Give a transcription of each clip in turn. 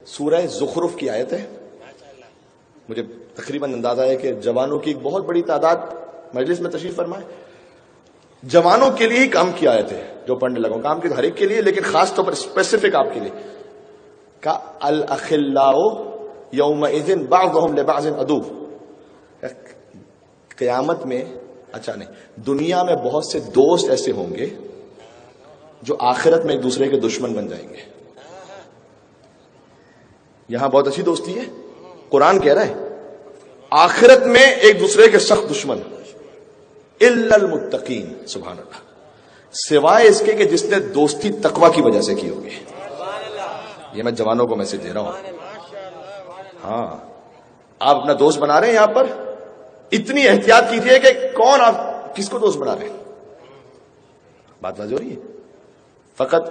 سورہ زخرف کی آیت ہے. مجھے تقریباً اندازہ ہے کہ جوانوں کی ایک بہت بڑی تعداد مجلس میں تشریف فرمائے. جوانوں کے لیے ہی کام کی آیت ہے جو پڑھنے لگا. کام کی ہر ایک کے لیے, لیکن خاص طور پر اسپیسیفک آپ کے لیے. کا الاخلاء یومئذ بعضهم لبعض عدو. قیامت میں, اچھا نہیں, دنیا میں بہت سے دوست ایسے ہوں گے جو آخرت میں ایک دوسرے کے دشمن بن جائیں گے. یہاں بہت اچھی دوستی ہے, قرآن کہہ رہا ہے آخرت میں ایک دوسرے کے سخت دشمن الا المتقین. سبحان اللہ, سوائے اس کے کہ جس نے دوستی تقوی کی وجہ سے کی ہوگی. یہ میں جوانوں کو میسج دے رہا ہوں. ہاں, آپ اپنا دوست بنا رہے ہیں یہاں پر, اتنی احتیاط کیجیے کہ کون آپ کس کو دوست بنا رہے ہیں. بات واضح ہو رہی ہے. فقط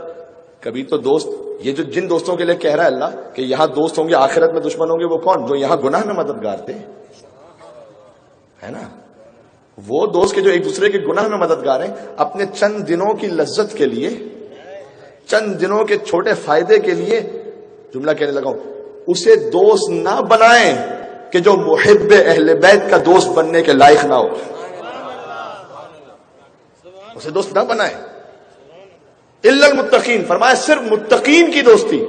کبھی تو دوست, یہ جو جن دوستوں کے لیے کہہ رہا ہے اللہ کہ یہاں دوست ہوں گے آخرت میں دشمن ہوں گے, وہ کون؟ جو یہاں گناہ میں مددگار تھے, ہے نا. وہ دوست کے جو ایک دوسرے کے گناہ میں مددگار ہیں, اپنے چند دنوں کی لذت کے لیے, چند دنوں کے چھوٹے فائدے کے لیے, جملہ کہنے لگا ہوں, اسے دوست نہ بنائیں کہ جو محب اہل بیت کا دوست بننے کے لائق نہ ہو. اسے دوست نہ بنائیں. الا المتقین, فرمایا صرف متقین کی دوستی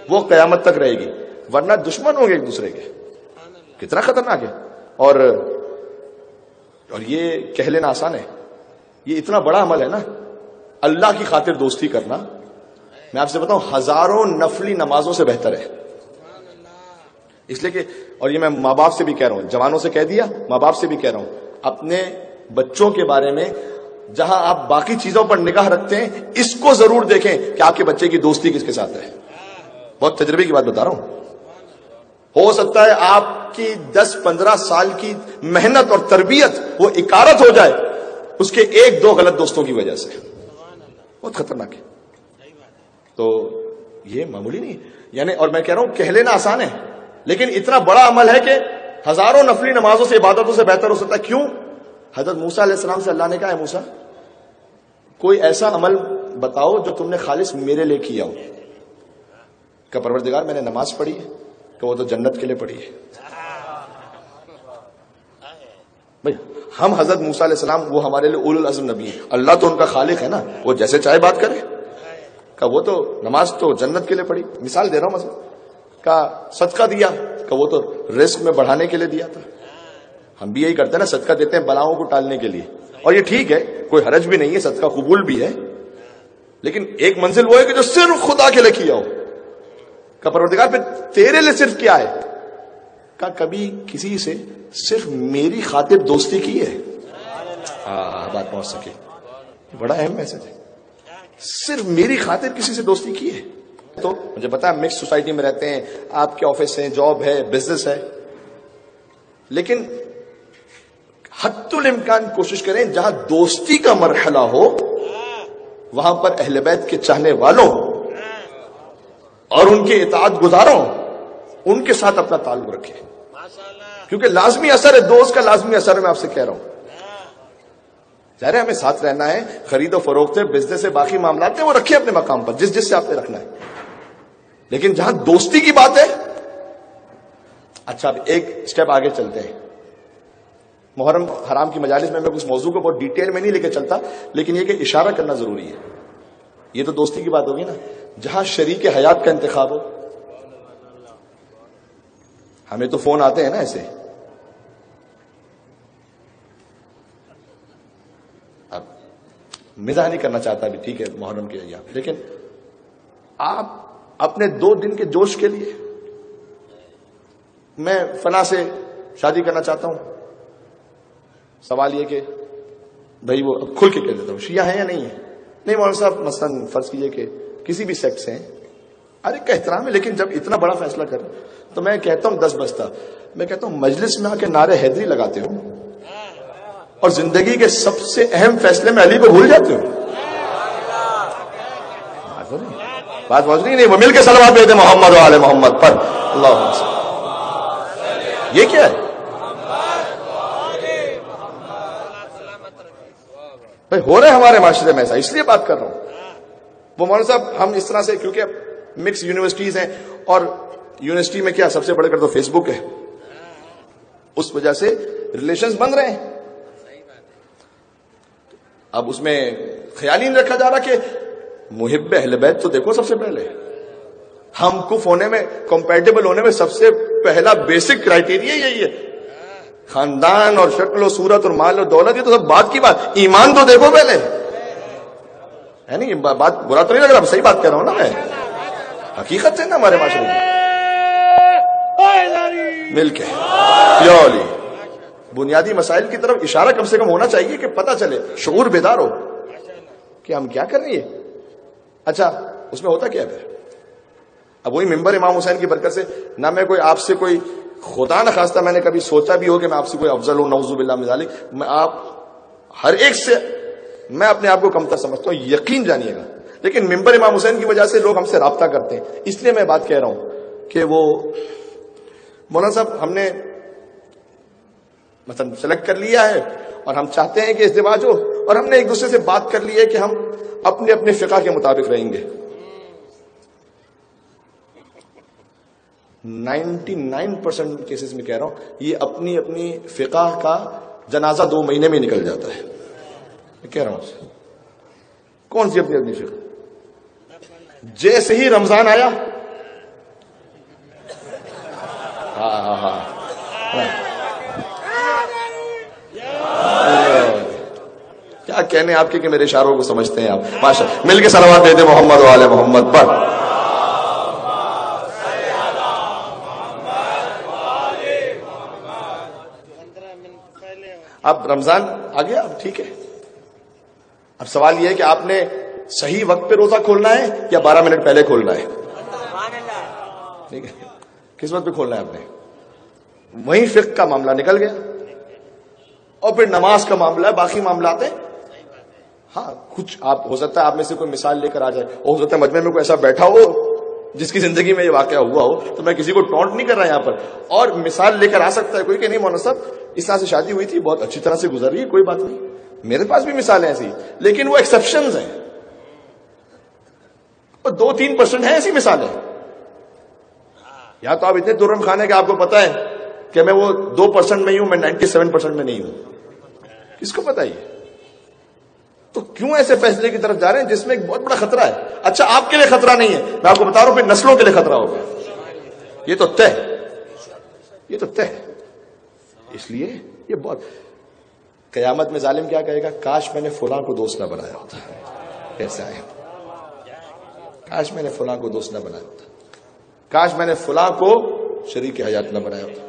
وہ قیامت تک رہے گی, ورنہ دشمن ہوں گے ایک دوسرے کے. کتنا خطرناک ہے. اور یہ کہہ لینا آسان ہے, یہ اتنا بڑا عمل ہے نا, اللہ کی خاطر دوستی کرنا. میں آپ سے بتاؤں, ہزاروں نفلی نمازوں سے بہتر ہے. اس لیے کہ, اور یہ میں ماں باپ سے بھی کہہ رہا ہوں, جوانوں سے کہہ دیا, ماں باپ سے بھی کہہ رہا ہوں, اپنے بچوں کے بارے میں جہاں آپ باقی چیزوں پر نگاہ رکھتے ہیں, اس کو ضرور دیکھیں کہ آپ کے بچے کی دوستی کس کے ساتھ ہے. بہت تجربے کی بات بتا رہا ہوں. ہو سکتا ہے آپ کی 10-15 سال کی محنت اور تربیت وہ اکارت ہو جائے اس کے 1-2 غلط دوستوں کی وجہ سے. بہت خطرناک ہے. تو یہ معمولی نہیں یعنی, اور میں کہہ رہا ہوں کہہ لینا آسان ہے, لیکن اتنا بڑا عمل ہے کہ ہزاروں نفلی نمازوں سے, عبادتوں سے بہتر ہو سکتا ہے. کیوں؟ حضرت موسیٰ علیہ السلام سے اللہ نے کہا, ہے موسیٰ کوئی ایسا عمل بتاؤ جو تم نے خالص میرے لیے کیا ہو. کہ پروردگار میں نے نماز پڑھی ہے, کہ وہ تو جنت کے لیے پڑھی ہے. بھئی ہم حضرت موسیٰ علیہ السلام وہ ہمارے لیے اولو العزم نبی ہیں, اللہ تو ان کا خالق ہے نا, وہ جیسے چاہے بات کرے. کہ وہ تو نماز تو جنت کے لیے پڑھی. مثال دے رہا ہوں, مثلا کا صدقہ دیا, کہ وہ تو رزق میں بڑھانے کے لیے دیا تھا. ہم بھی یہی کرتے ہیں نا, صدقہ دیتے ہیں بلاؤں کو ٹالنے کے لیے, اور یہ ٹھیک ہے, کوئی حرج بھی نہیں ہے, صدقہ قبول بھی ہے. لیکن ایک منزل وہ ہے کہ جو صرف خدا کے لیے کیا ہو. کہ پروردگار پہ تیرے لیے صرف کیا ہے, کہ کبھی کسی سے صرف میری خاطر دوستی کی ہے. بات پہنچ سکے, بڑا اہم میسج ہے. صرف میری خاطر کسی سے دوستی کی ہے. تو مجھے پتا ہے مکس سوسائٹی میں رہتے ہیں, آپ کے آفس ہے, جاب ہے, بزنس ہے, لیکن حتی الامکان کوشش کریں جہاں دوستی کا مرحلہ ہو وہاں پر اہل بیت کے چاہنے والوں اور ان کے اطاعت گزاروں, ان کے ساتھ اپنا تعلق رکھیں. کیونکہ لازمی اثر ہے, دوست کا لازمی اثر ہے. میں آپ سے کہہ رہا ہوں, ظاہر ہے ہمیں ساتھ رہنا ہے, خرید و فروخت ہے, بزنس ہے, باقی معاملات ہیں, وہ رکھیں اپنے مقام پر جس سے آپ نے رکھنا ہے. لیکن جہاں دوستی کی بات ہے, اچھا اب ایک سٹیپ آگے چلتے ہیں. محرم حرام کی مجالس میں اس موضوع کو بہت ڈیٹیل میں نہیں لے کے چلتا, لیکن یہ کہ اشارہ کرنا ضروری ہے. یہ تو دوستی کی بات ہوگی نا, جہاں شریک حیات کا انتخاب ہو. ہمیں تو فون آتے ہیں نا ایسے, اب مزاح نہیں کرنا چاہتا بھی, ٹھیک ہے محرم کے ایام, لیکن آپ اپنے 2 دن کے جوش کے لیے میں فلاں سے شادی کرنا چاہتا ہوں, سوال یہ کہ بھائی وہ کھل کے کہہ دیتا ہوں شیعہ ہیں یا نہیں ہے, نہیں مولانا صاحب مثلا فرض کیجئے کہ کسی بھی سیکٹ سے ہیں, ہر ایک کا احترام ہے, لیکن جب اتنا بڑا فیصلہ کریں تو میں کہتا ہوں 10 بستہ, میں کہتا ہوں مجلس میں آ کے نعرے حیدری لگاتے ہو اور زندگی کے سب سے اہم فیصلے میں علی کو بھول جاتے ہو. بات واضح نہیں, وہ مل کے صلوات بھیجتے محمد و آل محمد پر. اللہ یہ کیا ہے بھائی, ہو رہے ہمارے معاشرے میں ایسا, اس لیے بات کر رہا ہوں. وہ مولانا صاحب ہم اس طرح سے, کیونکہ مکس یونیورسٹیز ہیں اور یونیورسٹی میں کیا سب سے بڑھ کر تو فیس بک ہے، اس وجہ سے ریلیشنز بن رہے ہیں. اب اس میں خیال ہی نہیں رکھا جا رہا کہ محب اہل بیت تو دیکھو سب سے پہلے ہم کف ہونے میں، کمپیٹیبل ہونے میں سب سے پہلا بیسک کرائیٹیریا یہی ہے. خاندان اور شکل و صورت اور مال و دولت یہ تو سب بات کی بات، ایمان تو دیکھو پہلے ہے. نہیں بات برا تو نہیں لگ رہا، صحیح بات کہہ رہا ہوں نا میں، حقیقت سے نا ہمارے معاشرے میں مل کے پیولی بنیادی مسائل کی طرف اشارہ کم سے کم ہونا چاہیے کہ پتہ چلے، شعور بیدار ہو کہ ہم کیا کر رہے ہیں. اچھا اس میں ہوتا کیا ہے؟ اب وہی ممبر امام حسین کی برکت سے نہ میں کوئی آپ سے کوئی خدا نہ خواستہ میں نے کبھی سوچا بھی ہو کہ میں آپ سے کوئی افضل ہوں، نعوذ باللہ من ذالک، میں آپ ہر ایک سے میں اپنے آپ کو کمتر سمجھتا ہوں، یقین جانیے گا. لیکن ممبر امام حسین کی وجہ سے لوگ ہم سے رابطہ کرتے ہیں. اس لیے میں بات کہہ رہا ہوں کہ وہ مولانا صاحب ہم نے مثلا سلیکٹ کر لیا ہے اور ہم چاہتے ہیں کہ ازدواج ہو، اور ہم نے ایک دوسرے سے بات کر لی ہے کہ ہم اپنے اپنے فقہ کے مطابق رہیں گے. 99% کیسز میں کہہ رہا ہوں یہ اپنی اپنی فقہ کا جنازہ 2 مہینے میں نکل جاتا ہے. میں کہہ رہا ہوں کون سی اپنی اپنی فقہ؟ جیسے ہی رمضان آیا ہاں کیا کہنے آپ کے کہ میرے اشاروں کو سمجھتے ہیں آپ. ماشاء مل کے صلوات دیتے محمد و آل محمد پر. اب رمضان آ گیا، اب ٹھیک ہے. اب سوال یہ ہے کہ آپ نے صحیح وقت پہ روزہ کھولنا ہے یا 12 منٹ پہلے کھولنا ہے؟ ٹھیک ہے، کس وقت پہ کھولنا ہے آپ نے؟ وہیں فقہ کا معاملہ نکل گیا. اور پھر نماز کا معاملہ ہے، باقی معاملات ہیں. ہاں کچھ آپ ہو سکتا ہے آپ میں سے کوئی مثال لے کر آ جائے، ہو سکتا ہے مجمع میں کوئی ایسا بیٹھا ہو جس کی زندگی میں یہ واقعہ ہوا ہو، تو میں کسی کو ٹونٹ نہیں کر رہا یہاں پر، اور مثال لے کر آ سکتا ہے کوئی کہ نہیں مولانا صاحب اس طرح سے شادی ہوئی تھی، بہت اچھی طرح سے گزر رہی ہے، کوئی بات نہیں. میرے پاس بھی مثالیں ایسی، لیکن وہ ایکسیپشنز ہیں، اور 2-3% ہیں ایسی مثالیں. یا تو آپ اتنے ترم خانے کہ آپ کو پتا ہے کہ میں وہ 2% میں ہی ہوں، میں 97% میں نہیں ہوں. کس کو پتا ہے؟ تو کیوں ایسے فیصلے کی طرف جا رہے ہیں جس میں ایک بہت بڑا خطرہ ہے؟ اچھا آپ کے لیے خطرہ نہیں ہے، میں آپ کو بتا رہا ہوں پھر نسلوں کے لیے خطرہ ہوگا. یہ تو طے، یہ تو طے. اس لیے یہ بہت قیامت میں ظالم کیا کہے گا؟ کاش میں نے فلاں کو دوست نہ بنایا ہوتا. کیسا ہے؟ کاش میں نے فلاں کو دوست نہ بنایا ہوتا، کاش میں نے فلاں کو شریک حیات نہ بنایا ہوتا.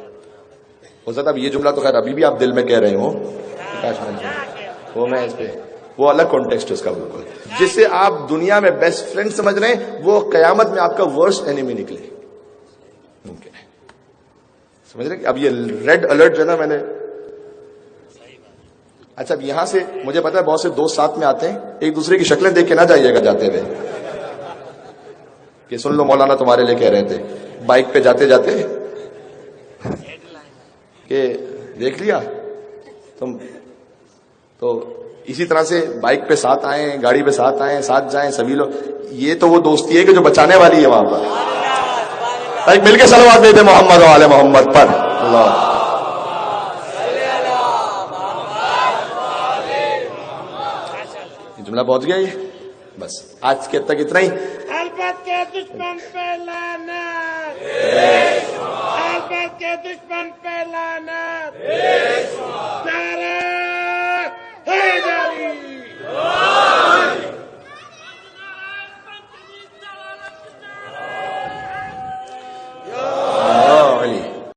ہو سکتا اب یہ جملہ تو خیر ابھی بھی آپ دل میں کہہ رہے ہو، کاش میں نے وہ، میں اس پہ وہ الگ کانٹیکسٹ اس کا بالکل. جسے آپ دنیا میں بیسٹ فرینڈ سمجھ رہے ہیں وہ قیامت میں آپ کا ورسٹ اینیمی نکلے. ممکن ہے، سمجھ رہے کہ اب یہ ریڈ الرٹ جو ہے نا میں نے. اچھا اب یہاں سے مجھے پتا ہے بہت سے دوست ساتھ میں آتے ہیں، ایک دوسرے کی شکلیں دیکھ کے نہ جائیے گا جاتے ہوئے کہ سن لو مولانا تمہارے لیے کہہ رہے تھے بائک پہ جاتے جاتے کہ دیکھ لیا تم. تو اسی طرح سے بائک پہ ساتھ آئیں، گاڑی پہ ساتھ آئیں، ساتھ جائیں سبھی لوگ. یہ تو وہ دوستی ہے کہ جو بچانے والی ہے وہاں پر. ایک مل کے صلوات دیتے محمد و آل محمد پر. اللہ جملہ پہنچ گیا. یہ بس آج کے تک اتنا ہی. البت کے دشمن پہ لعنت، البت کے دشمن